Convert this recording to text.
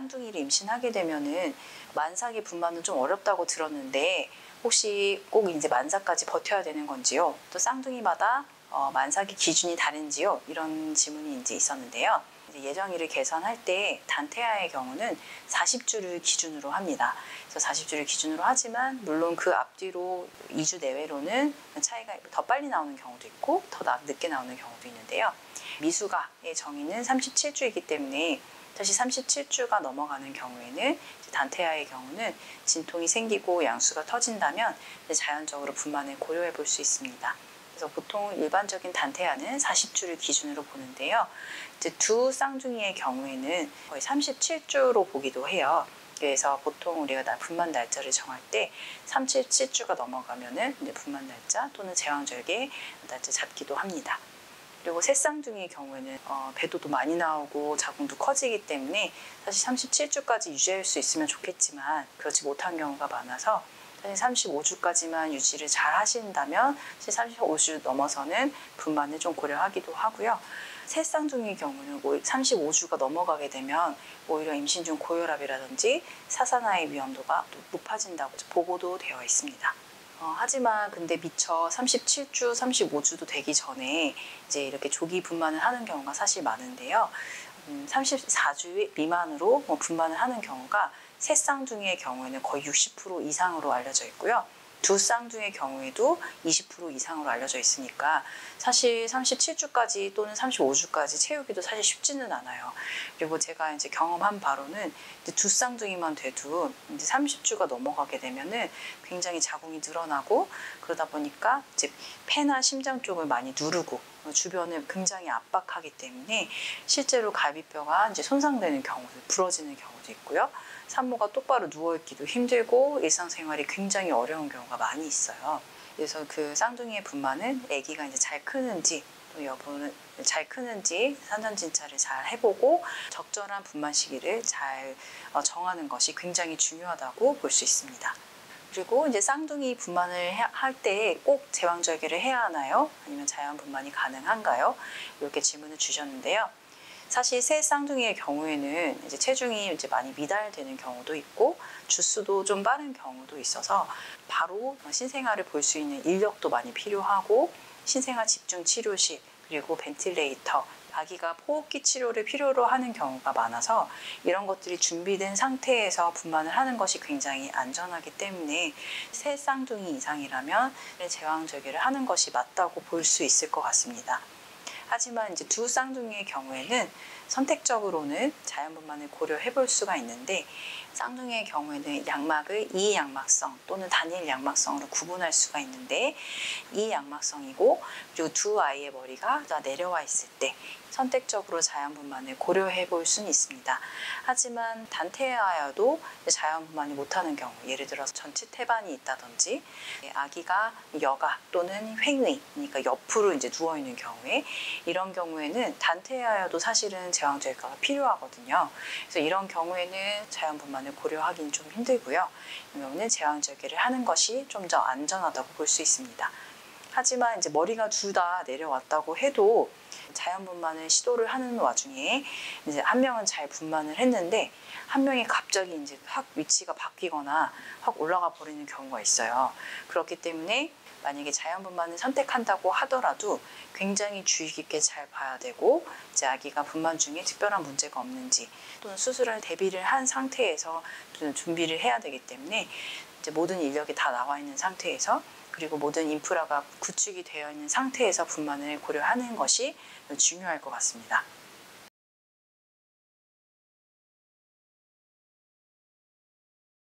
쌍둥이를 임신하게 되면은 만삭의 분만은 좀 어렵다고 들었는데 혹시 꼭 이제 만삭까지 버텨야 되는 건지요? 또 쌍둥이마다 만삭의 기준이 다른지요? 이런 질문이 이제 있었는데요. 이제 예정일을 계산할 때 단태아의 경우는 40주를 기준으로 합니다. 그래서 40주를 기준으로 하지만 물론 그 앞뒤로 2주 내외로는 차이가 더 빨리 나오는 경우도 있고 더 늦게 나오는 경우도 있는데요. 미숙아의 정의는 37주이기 때문에 다시 37주가 넘어가는 경우에는 단태아의 경우는 진통이 생기고 양수가 터진다면 자연적으로 분만을 고려해 볼 수 있습니다. 그래서 보통 일반적인 단태아는 40주를 기준으로 보는데요. 이제 두 쌍둥이의 경우에는 거의 37주로 보기도 해요. 그래서 보통 우리가 분만 날짜를 정할 때 37주가 넘어가면은 이제 분만 날짜 또는 제왕절개 날짜 잡기도 합니다. 그리고 새 쌍둥이의 경우에는 배도도 많이 나오고 자궁도 커지기 때문에 사실 37주까지 유지할 수 있으면 좋겠지만 그렇지 못한 경우가 많아서 사실 35주까지만 유지를 잘 하신다면 사실 35주 넘어서는 분만을 좀 고려하기도 하고요. 새 쌍둥이의 경우는 35주가 넘어가게 되면 오히려 임신 중 고혈압이라든지 사산화의 위험도가 높아진다고 보고도 되어 있습니다. 하지만 근데 미처 37주, 35주도 되기 전에 이제 이렇게 조기 분만을 하는 경우가 사실 많은데요. 34주 미만으로 분만을 하는 경우가 새 쌍둥이의 경우에는 거의 60% 이상으로 알려져 있고요. 두 쌍둥이의 경우에도 20% 이상으로 알려져 있으니까 사실 37주까지 또는 35주까지 채우기도 사실 쉽지는 않아요. 그리고 제가 이제 경험한 바로는 이제 두 쌍둥이만 돼도 이제 30주가 넘어가게 되면은 굉장히 자궁이 늘어나고 그러다 보니까 이제 폐나 심장 쪽을 많이 누르고 주변을 굉장히 압박하기 때문에 실제로 갈비뼈가 이제 손상되는 경우도 부러지는 경우도 있고요. 산모가 똑바로 누워있기도 힘들고 일상생활이 굉장히 어려운 경우가 많이 있어요. 그래서 그 쌍둥이의 분만은 아기가 이제 잘 크는지 또 여부는 잘 크는지 산전진찰을 잘 해보고 적절한 분만 시기를 잘 정하는 것이 굉장히 중요하다고 볼 수 있습니다. 그리고 이제 쌍둥이 분만을 할 때 꼭 제왕절개를 해야 하나요? 아니면 자연 분만이 가능한가요? 이렇게 질문을 주셨는데요. 사실 새 쌍둥이의 경우에는 이제 체중이 이제 많이 미달되는 경우도 있고 주수도 좀 빠른 경우도 있어서 바로 신생아를 볼 수 있는 인력도 많이 필요하고 신생아 집중 치료실 그리고 벤틸레이터 아기가 호흡기 치료를 필요로 하는 경우가 많아서 이런 것들이 준비된 상태에서 분만을 하는 것이 굉장히 안전하기 때문에 새 쌍둥이 이상이라면 제왕절개를 하는 것이 맞다고 볼 수 있을 것 같습니다. 하지만 이제 두 쌍둥이의 경우에는 선택적으로는 자연분만을 고려해 볼 수가 있는데 쌍둥이의 경우에는 양막을 이양막성 또는 단일 양막성으로 구분할 수가 있는데 이양막성이고 그리고 두 아이의 머리가 다 내려와 있을 때 선택적으로 자연분만을 고려해 볼 수는 있습니다. 하지만 단태아여도 자연분만이 못하는 경우 예를 들어서 전치 태반이 있다든지 아기가 여가 또는 횡의 그러니까 옆으로 이제 누워있는 경우에 이런 경우에는 단태아여도 사실은 제왕절개가 필요하거든요. 그래서 이런 경우에는 자연분만을 고려하기는 좀 힘들고요. 이 경우는 제왕절개를 하는 것이 좀 더 안전하다고 볼 수 있습니다. 하지만 이제 머리가 둘 다 내려왔다고 해도 자연분만을 시도를 하는 와중에 이제 한 명은 잘 분만을 했는데 한 명이 갑자기 이제 확 위치가 바뀌거나 확 올라가 버리는 경우가 있어요. 그렇기 때문에 만약에 자연분만을 선택한다고 하더라도 굉장히 주의 깊게 잘 봐야 되고 이제 아기가 분만 중에 특별한 문제가 없는지 또는 수술할 대비를 한 상태에서 준비를 해야 되기 때문에 이제 모든 인력이 다 나와 있는 상태에서 그리고 모든 인프라가 구축이 되어 있는 상태에서 분만을 고려하는 것이 중요할 것 같습니다.